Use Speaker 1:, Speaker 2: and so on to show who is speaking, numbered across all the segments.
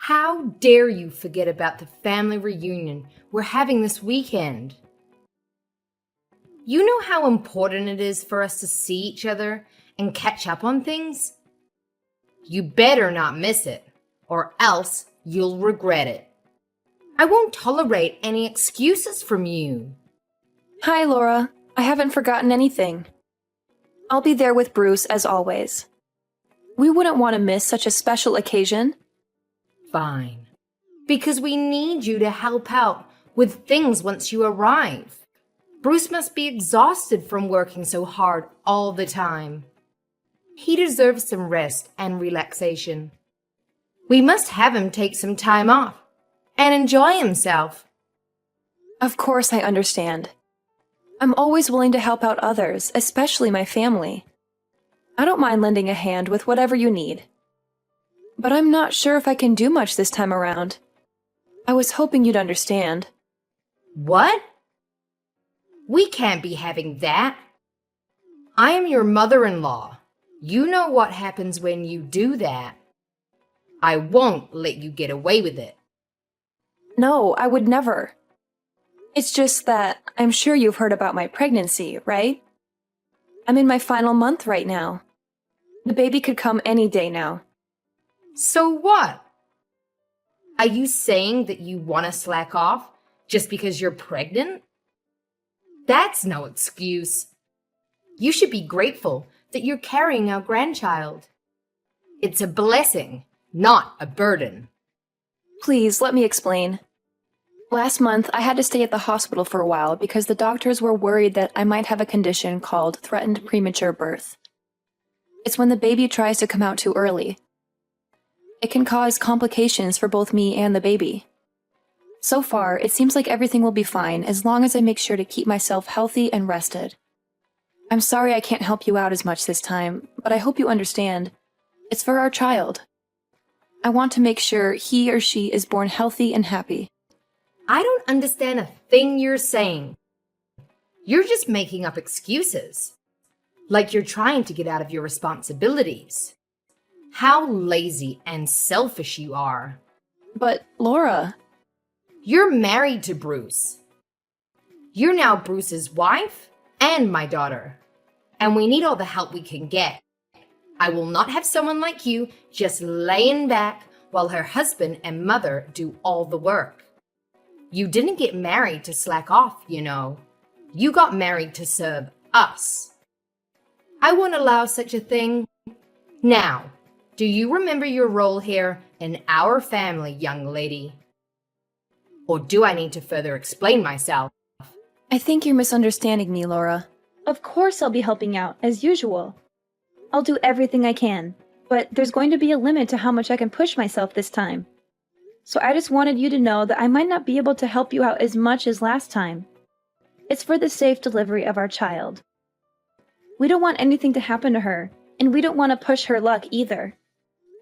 Speaker 1: How dare you forget about the family reunion we're having this weekend? You know how important it is for us to see each other and catch up on things? You better not miss it, or else you'll regret it. I won't tolerate any excuses from you.
Speaker 2: Hi, Laura. I haven't forgotten anything. I'll be there with Bruce as always. We wouldn't want to miss such a special occasion.
Speaker 1: Fine. Because we need you to help out with things once you arrive. Bruce must be exhausted from working so hard all the time. He deserves some rest and relaxation. We must have him take some time off and enjoy himself.
Speaker 2: Of course, I understand. I'm always willing to help out others, especially my family. I don't mind lending a hand with whatever you need. But I'm not sure if I can do much this time around. I was hoping you'd understand.
Speaker 1: What? We can't be having that. I am your mother-in-law. You know what happens when you do that. I won't let you get away with it.
Speaker 2: No, I would never. It's just that I'm sure you've heard about my pregnancy, right? I'm in my final month right now. The baby could come any day now.
Speaker 1: So what? Are you saying that you want to slack off just because you're pregnant? That's no excuse. You should be grateful that you're carrying our grandchild. It's a blessing, not a burden.
Speaker 2: Please, let me explain. Last month, I had to stay at the hospital for a while because the doctors were worried that I might have a condition called threatened premature birth. It's when the baby tries to come out too early. It can cause complications for both me and the baby. So far, it seems like everything will be fine as long as I make sure to keep myself healthy and rested. I'm sorry I can't help you out as much this time, but I hope you understand. It's for our child. I want to make sure he or she is born healthy and happy.
Speaker 1: I don't understand a thing you're saying. You're just making up excuses. Like you're trying to get out of your responsibilities. How lazy and selfish you are.
Speaker 2: But, Laura...
Speaker 1: You're married to Bruce. You're now Bruce's wife and my daughter. And we need all the help we can get. I will not have someone like you just laying back while her husband and mother do all the work. You didn't get married to slack off, you know. You got married to serve us. I won't allow such a thing. Now, do you remember your role here in our family, young lady? Or do I need to further explain myself?
Speaker 2: I think you're misunderstanding me, Laura.
Speaker 3: Of course I'll be helping out, as usual. I'll do everything I can, but there's going to be a limit to how much I can push myself this time. So I just wanted you to know that I might not be able to help you out as much as last time. It's for the safe delivery of our child. We don't want anything to happen to her, and we don't want to push her luck either.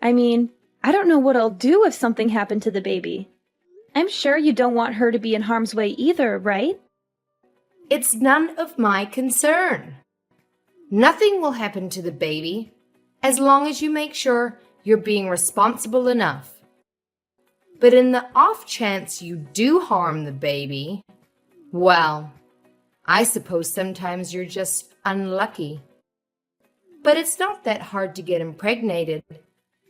Speaker 3: I mean, I don't know what I'll do if something happened to the baby. I'm sure you don't want her to be in harm's way either, right?
Speaker 1: It's none of my concern. Nothing will happen to the baby as long as you make sure you're being responsible enough. But in the off chance you do harm the baby, well, I suppose sometimes you're just unlucky. But it's not that hard to get impregnated,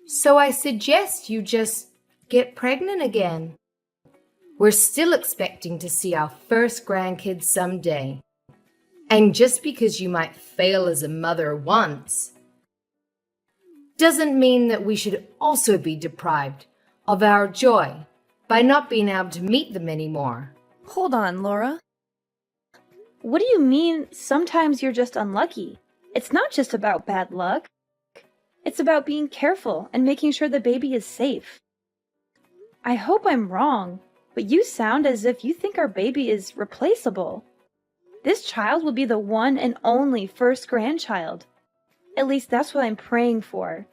Speaker 1: so I suggest you just get pregnant again. We're still expecting to see our first grandkids someday. And just because you might fail as a mother once, doesn't mean that we should also be deprived of our joy by not being able to meet them anymore.
Speaker 2: Hold on, Laura.
Speaker 3: What do you mean, sometimes you're just unlucky? It's not just about bad luck. It's about being careful and making sure the baby is safe. I hope I'm wrong, but you sound as if you think our baby is replaceable. This child will be the one and only first grandchild. At least that's what I'm praying for.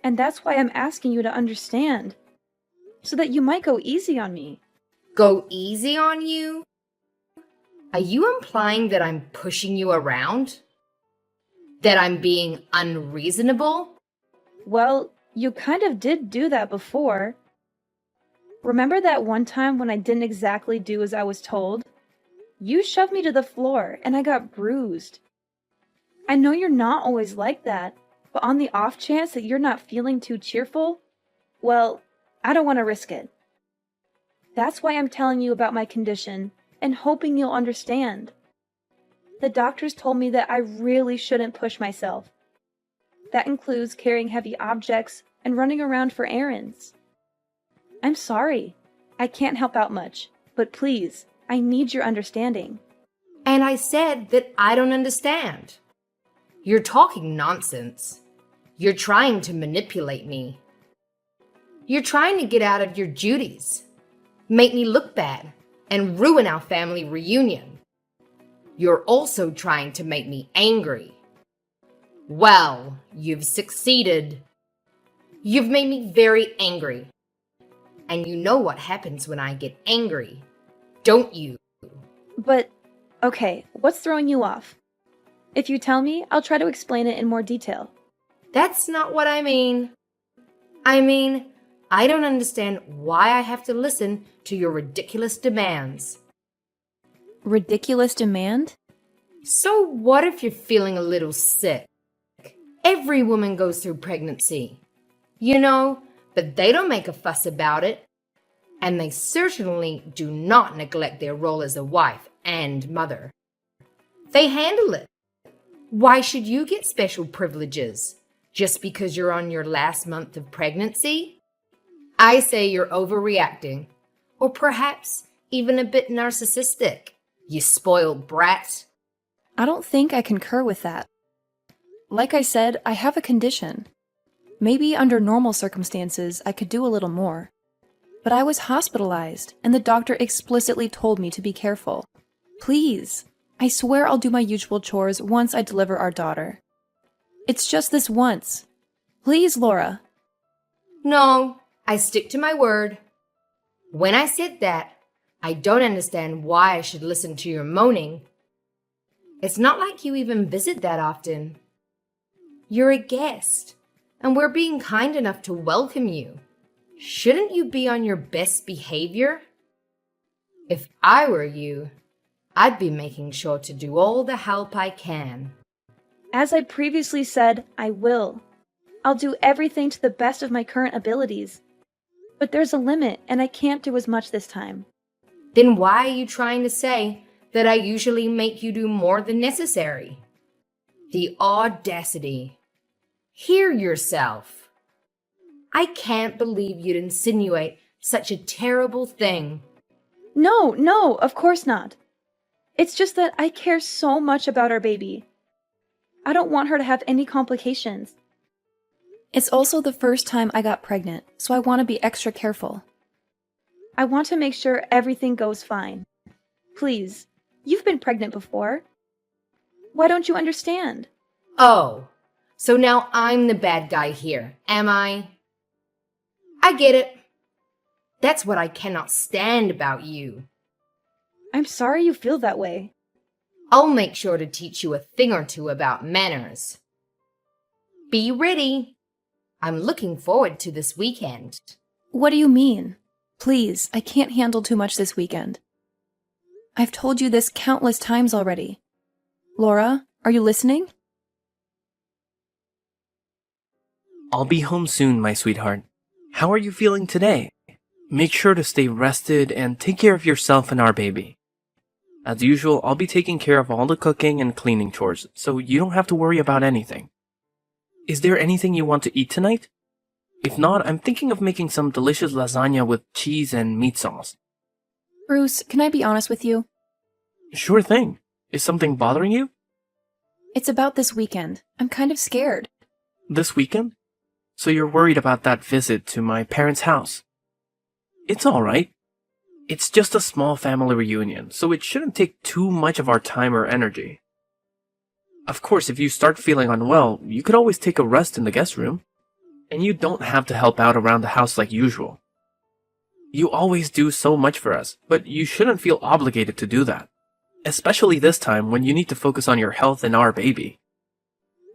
Speaker 3: And that's why I'm asking you to understand, so that you might go easy on me.
Speaker 1: Go easy on you? Are you implying that I'm pushing you around? That I'm being unreasonable?
Speaker 3: Well, You kind of did do that before. Remember that one time when I didn't exactly do as I was told? You shoved me to the floor and I got bruised. I know you're not always like that, but on the off chance that you're not feeling too cheerful, well, I don't want to risk it. That's why I'm telling you about my condition and hoping you'll understand. The doctors told me that I really shouldn't push myself. That includes carrying heavy objects and running around for errands. I'm sorry. I can't help out much, but please, I need your understanding.
Speaker 1: And I said that I don't understand. You're talking nonsense. You're trying to manipulate me. You're trying to get out of your duties, make me look bad, and ruin our family reunion. You're also trying to make me angry. Well, you've succeeded. You've made me very angry. And you know what happens when I get angry, don't you?
Speaker 3: But, okay, what's throwing you off? If you tell me, I'll try to explain it in more detail.
Speaker 1: That's not what I mean. I don't understand why I have to listen to your ridiculous demands.
Speaker 2: Ridiculous demand?
Speaker 1: So what if you're feeling a little sick? Every woman goes through pregnancy. You know, but they don't make a fuss about it. And they certainly do not neglect their role as a wife and mother. They handle it. Why should you get special privileges just because you're on your last month of pregnancy? I say you're overreacting, or perhaps even a bit narcissistic, you spoiled brat.
Speaker 2: I don't think I concur with that. Like I said, I have a condition. Maybe under normal circumstances, I could do a little more. But I was hospitalized, and the doctor explicitly told me to be careful. Please, I swear I'll do my usual chores once I deliver our daughter. It's just this once. Please, Laura.
Speaker 1: No, I stick to my word. When I said that, I don't understand why I should listen to your moaning. It's not like you even visit that often. You're a guest, and we're being kind enough to welcome you. Shouldn't you be on your best behavior? If I were you, I'd be making sure to do all the help I can.
Speaker 3: As I previously said, I will. I'll do everything to the best of my current abilities. But there's a limit, and I can't do as much this time.
Speaker 1: Then why are you trying to say that I usually make you do more than necessary? The audacity. Hear yourself. I can't believe you'd insinuate such a terrible thing.
Speaker 3: No, of course not. It's just that I care so much about our baby. I don't want her to have any complications.
Speaker 2: It's also the first time I got pregnant, so I want to be extra careful.
Speaker 3: I want to make sure everything goes fine. Please, you've been pregnant before. Why don't you understand?
Speaker 1: Oh, so now I'm the bad guy here, am I? I get it. That's what I cannot stand about you.
Speaker 3: I'm sorry you feel that way.
Speaker 1: I'll make sure to teach you a thing or two about manners. Be ready. I'm looking forward to this weekend.
Speaker 2: What do you mean? Please, I can't handle too much this weekend. I've told you this countless times already. Laura, are you listening?
Speaker 4: I'll be home soon, my sweetheart. How are you feeling today? Make sure to stay rested and take care of yourself and our baby. As usual, I'll be taking care of all the cooking and cleaning chores, so you don't have to worry about anything. Is there anything you want to eat tonight? If not, I'm thinking of making some delicious lasagna with cheese and meat sauce.
Speaker 2: Bruce, can I be honest with you?
Speaker 4: Sure thing. Is something bothering you?
Speaker 2: It's about this weekend. I'm kind of scared.
Speaker 4: This weekend? So you're worried about that visit to my parents' house? It's alright. It's just a small family reunion, so it shouldn't take too much of our time or energy. Of course, if you start feeling unwell, you could always take a rest in the guest room. And you don't have to help out around the house like usual. You always do so much for us, but you shouldn't feel obligated to do that. Especially this time when you need to focus on your health and our baby.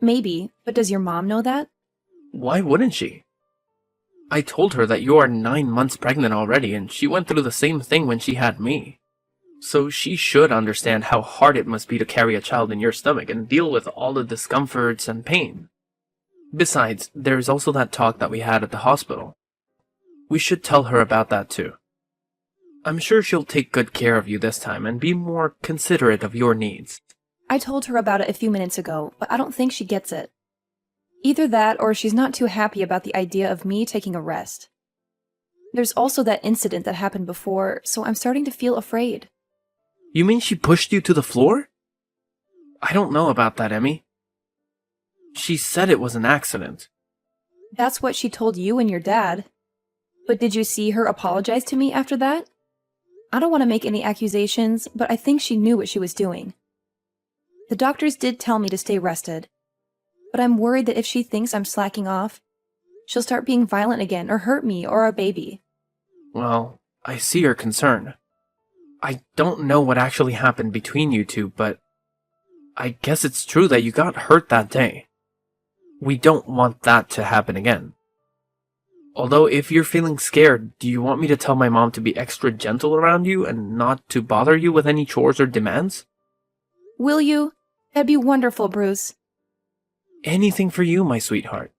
Speaker 2: Maybe, but does your mom know that?
Speaker 4: Why wouldn't she? I told her that you are 9 months pregnant already, and she went through the same thing when she had me. So she should understand how hard it must be to carry a child in your stomach and deal with all the discomforts and pain. Besides, there's also that talk that we had at the hospital. We should tell her about that too. I'm sure she'll take good care of you this time and be more considerate of your needs.
Speaker 2: I told her about it a few minutes ago, but I don't think she gets it. Either that or she's not too happy about the idea of me taking a rest. There's also that incident that happened before, so I'm starting to feel afraid.
Speaker 4: You mean she pushed you to the floor? I don't know about that, Emmy. She said it was an accident.
Speaker 2: That's what she told you and your dad. But did you see her apologize to me after that? I don't want to make any accusations, but I think she knew what she was doing. The doctors did tell me to stay rested, but I'm worried that if she thinks I'm slacking off, she'll start being violent again or hurt me or our baby.
Speaker 4: Well, I see your concern. I don't know what actually happened between you two, but I guess it's true that you got hurt that day. We don't want that to happen again. Although if you're feeling scared, do you want me to tell my mom to be extra gentle around you and not to bother you with any chores or demands?
Speaker 2: Will you? That'd be wonderful, Bruce.
Speaker 4: Anything for you, my sweetheart.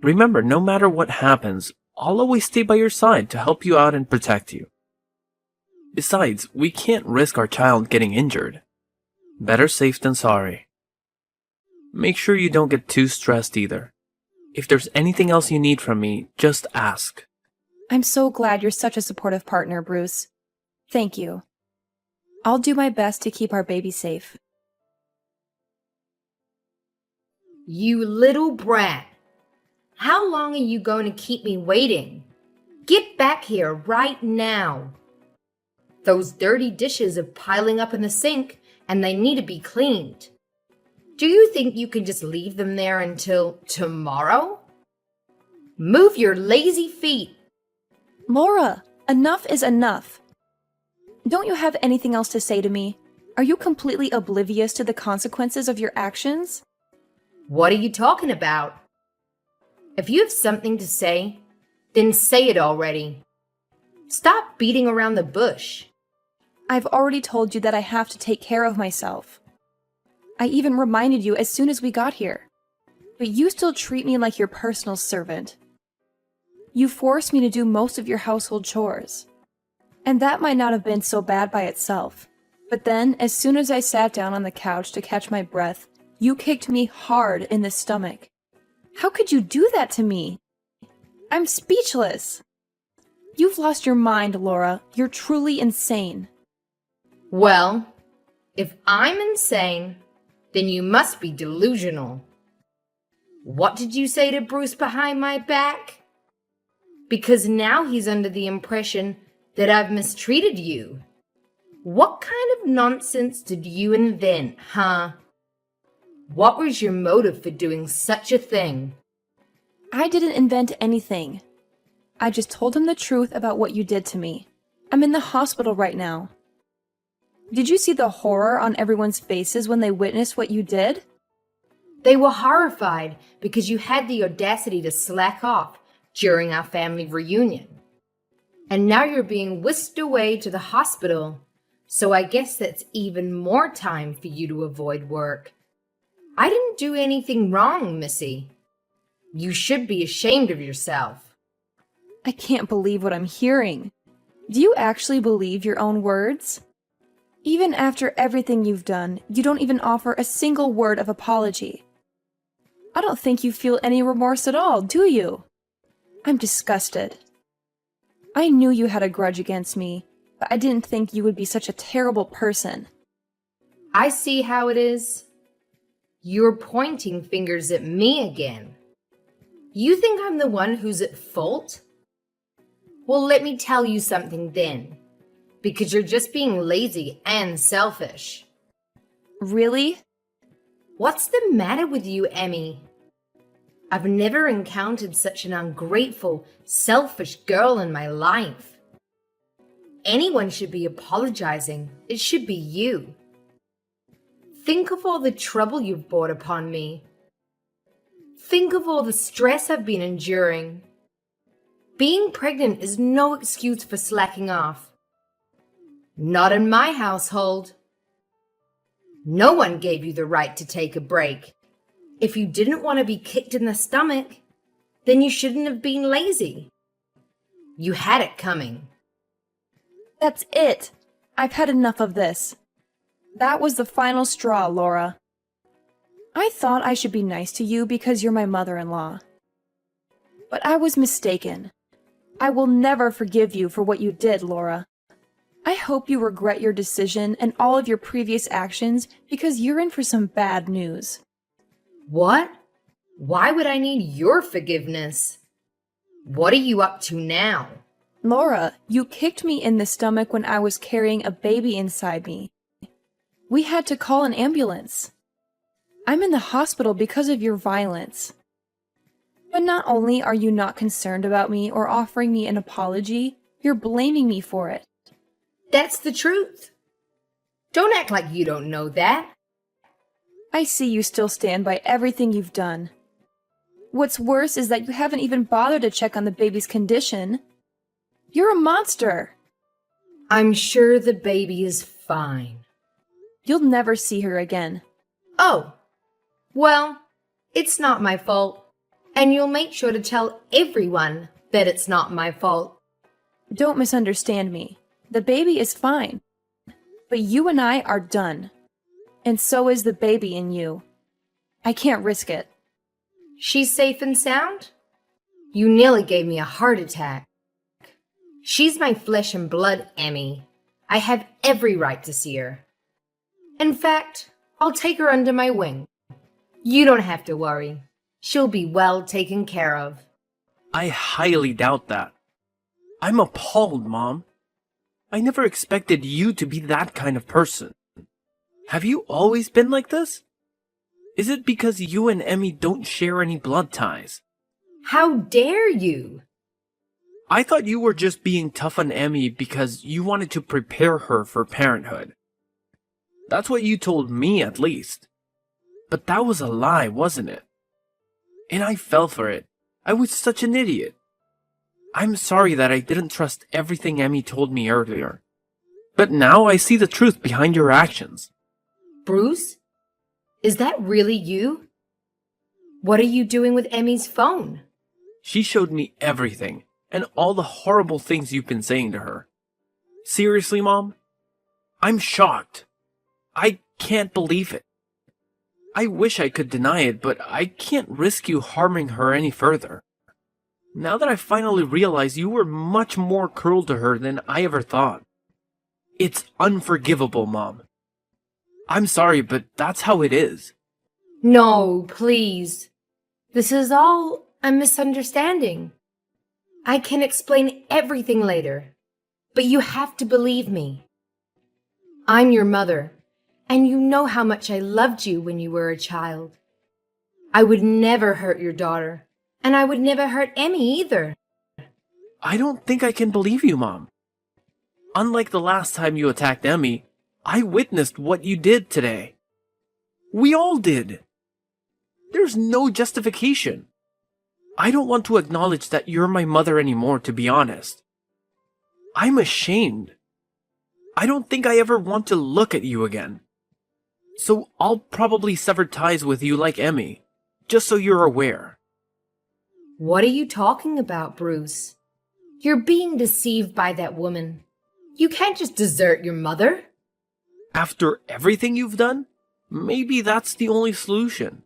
Speaker 4: Remember, no matter what happens, I'll always stay by your side to help you out and protect you. Besides, we can't risk our child getting injured. Better safe than sorry. Make sure you don't get too stressed either. If there's anything else you need from me, just ask.
Speaker 2: I'm so glad you're such a supportive partner, Bruce. Thank you. I'll do my best to keep our baby safe.
Speaker 1: You little brat. How long are you going to keep me waiting? Get back here right now. Those dirty dishes are piling up in the sink and they need to be cleaned. Do you think you can just leave them there until tomorrow? Move your lazy feet.
Speaker 2: Laura, enough is enough. Don't you have anything else to say to me? Are you completely oblivious to the consequences of your actions?
Speaker 1: What are you talking about? If you have something to say, then say it already. Stop beating around the bush.
Speaker 2: I've already told you that I have to take care of myself. I even reminded you as soon as we got here. But you still treat me like your personal servant. You force me to do most of your household chores. And that might not have been so bad by itself. But then, as soon as I sat down on the couch to catch my breath, you kicked me hard in the stomach. How could you do that to me? I'm speechless. You've lost your mind, Laura. You're truly insane.
Speaker 1: Well, if I'm insane, then you must be delusional. What did you say to Bruce behind my back? Because now he's under the impression that I've mistreated you. What kind of nonsense did you invent, huh? What was your motive for doing such a thing?
Speaker 2: I didn't invent anything. I just told him the truth about what you did to me. I'm in the hospital right now. Did you see the horror on everyone's faces when they witnessed what you did?
Speaker 1: They were horrified because you had the audacity to slack off during our family reunion. And now you're being whisked away to the hospital, so I guess that's even more time for you to avoid work. I didn't do anything wrong, Missy. You should be ashamed of yourself.
Speaker 2: I can't believe what I'm hearing. Do you actually believe your own words? Even after everything you've done, you don't even offer a single word of apology. I don't think you feel any remorse at all, do you? I'm disgusted. I knew you had a grudge against me, but I didn't think you would be such a terrible person.
Speaker 1: I see how it is. You're pointing fingers at me again. You think I'm the one who's at fault? Well, let me tell you something then, because you're just being lazy and selfish.
Speaker 2: Really?
Speaker 1: What's the matter with you, Emmy? I've never encountered such an ungrateful, selfish girl in my life. Anyone should be apologizing. It should be you. Think of all the trouble you've brought upon me. Think of all the stress I've been enduring. Being pregnant is no excuse for slacking off. Not in my household. No one gave you the right to take a break. If you didn't want to be kicked in the stomach, then you shouldn't have been lazy. You had it coming.
Speaker 2: That's it. I've had enough of this. That was the final straw, Laura. I thought I should be nice to you because you're my mother-in-law. But I was mistaken. I will never forgive you for what you did, Laura. I hope you regret your decision and all of your previous actions because you're in for some bad news.
Speaker 1: What? Why would I need your forgiveness? What are you up to now?
Speaker 2: Laura, you kicked me in the stomach when I was carrying a baby inside me. We had to call an ambulance. I'm in the hospital because of your violence. But not only are you not concerned about me or offering me an apology, you're blaming me for it.
Speaker 1: That's the truth. Don't act like you don't know that.
Speaker 2: I see you still stand by everything you've done. What's worse is that you haven't even bothered to check on the baby's condition. You're a monster.
Speaker 1: I'm sure the baby is fine.
Speaker 2: You'll never see her again.
Speaker 1: Oh, well, it's not my fault. And you'll make sure to tell everyone that it's not my fault.
Speaker 2: Don't misunderstand me. The baby is fine. But you and I are done. And so is the baby in you. I can't risk it.
Speaker 1: She's safe and sound? You nearly gave me a heart attack. She's my flesh and blood, Emmy. I have every right to see her. In fact, I'll take her under my wing. You don't have to worry. She'll be well taken care of.
Speaker 4: I highly doubt that. I'm appalled, Mom. I never expected you to be that kind of person. Have you always been like this? Is it because you and Emmy don't share any blood ties?
Speaker 1: How dare you?
Speaker 4: I thought you were just being tough on Emmy because you wanted to prepare her for parenthood. That's what you told me, at least. But that was a lie, wasn't it? And I fell for it. I was such an idiot. I'm sorry that I didn't trust everything Emmy told me earlier. But now I see the truth behind your actions.
Speaker 1: Bruce? Is that really you? What are you doing with Emmy's phone?
Speaker 4: She showed me everything, and all the horrible things you've been saying to her. Seriously, Mom? I'm shocked. I can't believe it. I wish I could deny it, but I can't risk you harming her any further. Now that I finally realize you were much more cruel to her than I ever thought. It's unforgivable, Mom. I'm sorry, but that's how it is.
Speaker 1: No, please. This is all a misunderstanding. I can explain everything later, but you have to believe me. I'm your mother, and you know how much I loved you when you were a child. I would never hurt your daughter, and I would never hurt Emmy either.
Speaker 4: I don't think I can believe you, Mom. Unlike the last time you attacked Emmy, I witnessed what you did today. We all did. There's no justification. I don't want to acknowledge that you're my mother anymore, to be honest. I'm ashamed. I don't think I ever want to look at you again. So I'll probably sever ties with you like Emmy, just so you're aware.
Speaker 1: What are you talking about, Bruce? You're being deceived by that woman. You can't just desert your mother.
Speaker 4: After everything you've done, maybe that's the only solution.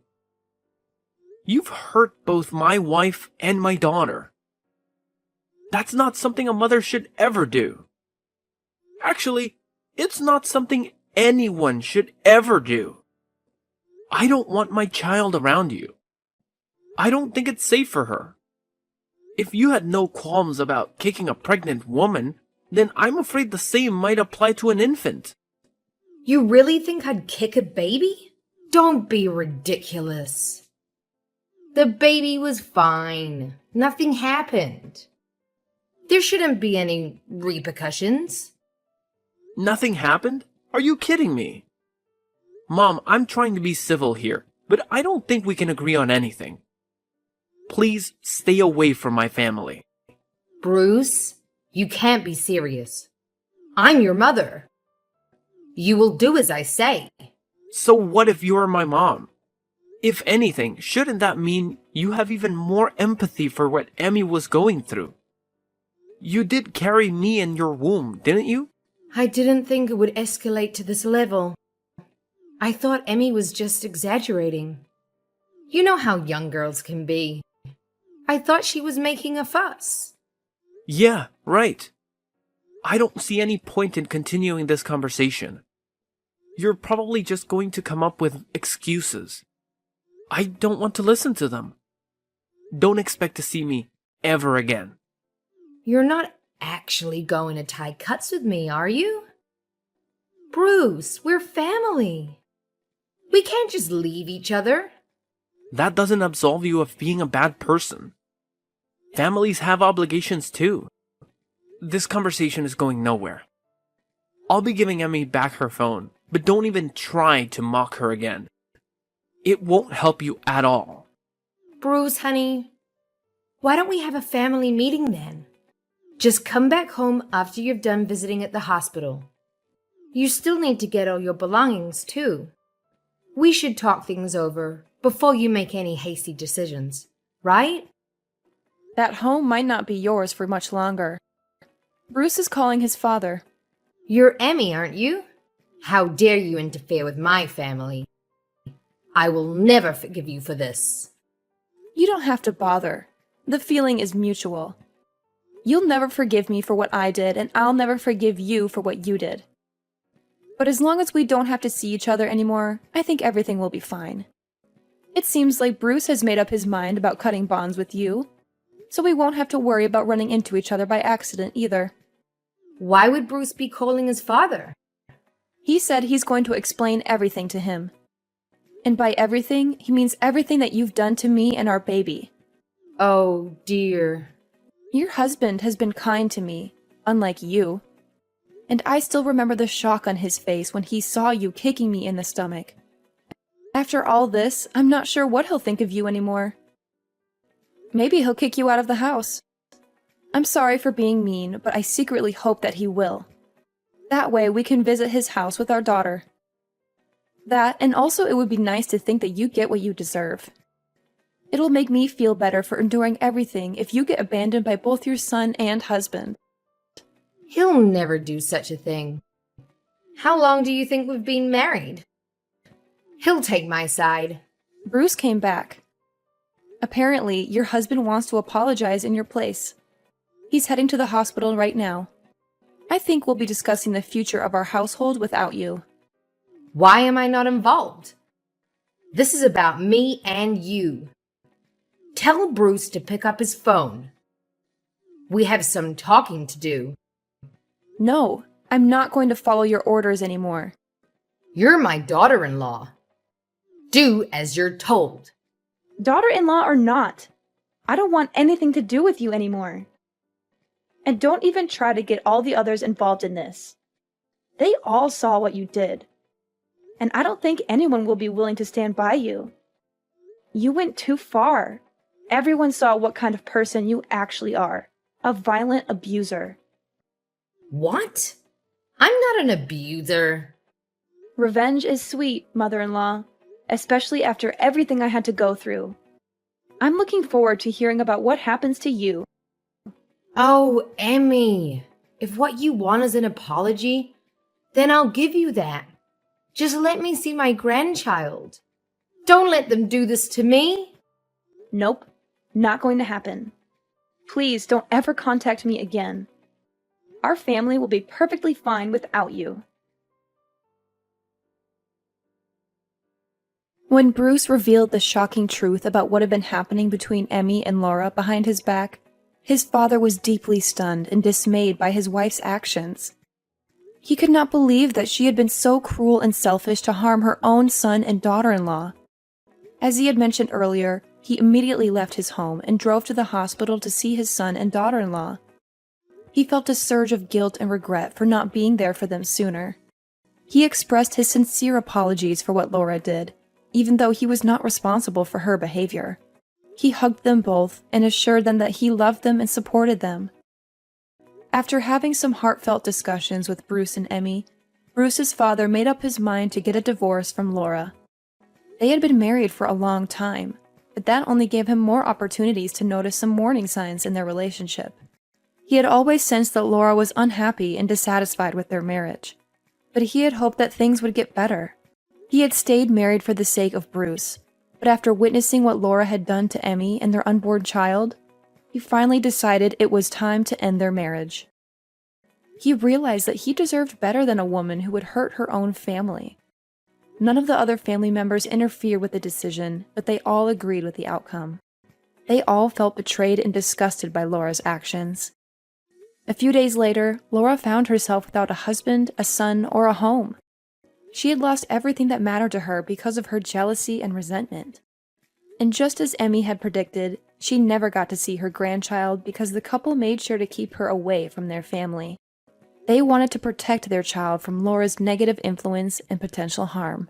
Speaker 4: You've hurt both my wife and my daughter. That's not something a mother should ever do. Actually, it's not something anyone should ever do. I don't want my child around you. I don't think it's safe for her. If you had no qualms about kicking a pregnant woman, then I'm afraid the same might apply to an infant.
Speaker 1: You really think I'd kick a baby? Don't be ridiculous. The baby was fine. Nothing happened. There shouldn't be any repercussions.
Speaker 4: Nothing happened? Are you kidding me? Mom, I'm trying to be civil here, but I don't think we can agree on anything. Please stay away from my family.
Speaker 1: Bruce, you can't be serious. I'm your mother. You will do as I say.
Speaker 4: So what if you're my mom? If anything, shouldn't that mean you have even more empathy for what Emmy was going through? You did carry me in your womb, didn't you?
Speaker 1: I didn't think it would escalate to this level. I thought Emmy was just exaggerating. You know how young girls can be. I thought she was making a fuss.
Speaker 4: Yeah, right. I don't see any point in continuing this conversation. You're probably just going to come up with excuses. I don't want to listen to them. Don't expect to see me ever again.
Speaker 1: You're not actually going to tie cuts with me, are you? Bruce, we're family. We can't just leave each other.
Speaker 4: That doesn't absolve you of being a bad person. Families have obligations too. This conversation is going nowhere. I'll be giving Emmy back her phone, but don't even try to mock her again. It won't help you at all.
Speaker 1: Bruce, honey, why don't we have a family meeting then? Just come back home after you've done visiting at the hospital. You still need to get all your belongings too. We should talk things over before you make any hasty decisions, right?
Speaker 2: That home might not be yours for much longer. Bruce is calling his father.
Speaker 1: You're Emmy, aren't you? How dare you interfere with my family? I will never forgive you for this.
Speaker 2: You don't have to bother. The feeling is mutual. You'll never forgive me for what I did, and I'll never forgive you for what you did. But as long as we don't have to see each other anymore, I think everything will be fine. It seems like Bruce has made up his mind about cutting bonds with you, so we won't have to worry about running into each other by accident either.
Speaker 1: Why would Bruce be calling his father?
Speaker 2: He said he's going to explain everything to him. And by everything, he means everything that you've done to me and our baby.
Speaker 1: Oh, dear.
Speaker 2: Your husband has been kind to me, unlike you. And I still remember the shock on his face when he saw you kicking me in the stomach. After all this, I'm not sure what he'll think of you anymore. Maybe he'll kick you out of the house. I'm sorry for being mean, but I secretly hope that he will. That way we can visit his house with our daughter. That, and also it would be nice to think that you get what you deserve. It'll make me feel better for enduring everything if you get abandoned by both your son and husband.
Speaker 1: He'll never do such a thing. How long do you think we've been married? He'll take my side.
Speaker 2: Bruce came back. Apparently, your husband wants to apologize in your place. He's heading to the hospital right now. I think we'll be discussing the future of our household without you.
Speaker 1: Why am I not involved? This is about me and you. Tell Bruce to pick up his phone. We have some talking to do.
Speaker 2: No, I'm not going to follow your orders anymore.
Speaker 1: You're my daughter-in-law. Do as you're told.
Speaker 3: Daughter-in-law or not, I don't want anything to do with you anymore. And don't even try to get all the others involved in this. They all saw what you did. And I don't think anyone will be willing to stand by you. You went too far. Everyone saw what kind of person you actually are. A violent abuser.
Speaker 1: What? I'm not an abuser.
Speaker 3: Revenge is sweet, mother-in-law, especially after everything I had to go through. I'm looking forward to hearing about what happens to you.
Speaker 1: Oh, Emmy, if what you want is an apology, then I'll give you that. Just let me see my grandchild. Don't let them do this to me.
Speaker 3: Nope, not going to happen. Please don't ever contact me again. Our family will be perfectly fine without you.
Speaker 2: When Bruce revealed the shocking truth about what had been happening between Emmy and Laura behind his back, his father was deeply stunned and dismayed by his wife's actions. He could not believe that she had been so cruel and selfish to harm her own son and daughter-in-law. As he had mentioned earlier, he immediately left his home and drove to the hospital to see his son and daughter-in-law. He felt a surge of guilt and regret for not being there for them sooner. He expressed his sincere apologies for what Laura did, even though he was not responsible for her behavior. He hugged them both and assured them that he loved them and supported them. After having some heartfelt discussions with Bruce and Emmy, Bruce's father made up his mind to get a divorce from Laura. They had been married for a long time, but that only gave him more opportunities to notice some warning signs in their relationship. He had always sensed that Laura was unhappy and dissatisfied with their marriage, but he had hoped that things would get better. He had stayed married for the sake of Bruce, but after witnessing what Laura had done to Emmy and their unborn child, he finally decided it was time to end their marriage. He realized that he deserved better than a woman who would hurt her own family. None of the other family members interfered with the decision, but they all agreed with the outcome. They all felt betrayed and disgusted by Laura's actions. A few days later, Laura found herself without a husband, a son, or a home. She had lost everything that mattered to her because of her jealousy and resentment. And just as Emmy had predicted, she never got to see her grandchild because the couple made sure to keep her away from their family. They wanted to protect their child from Laura's negative influence and potential harm.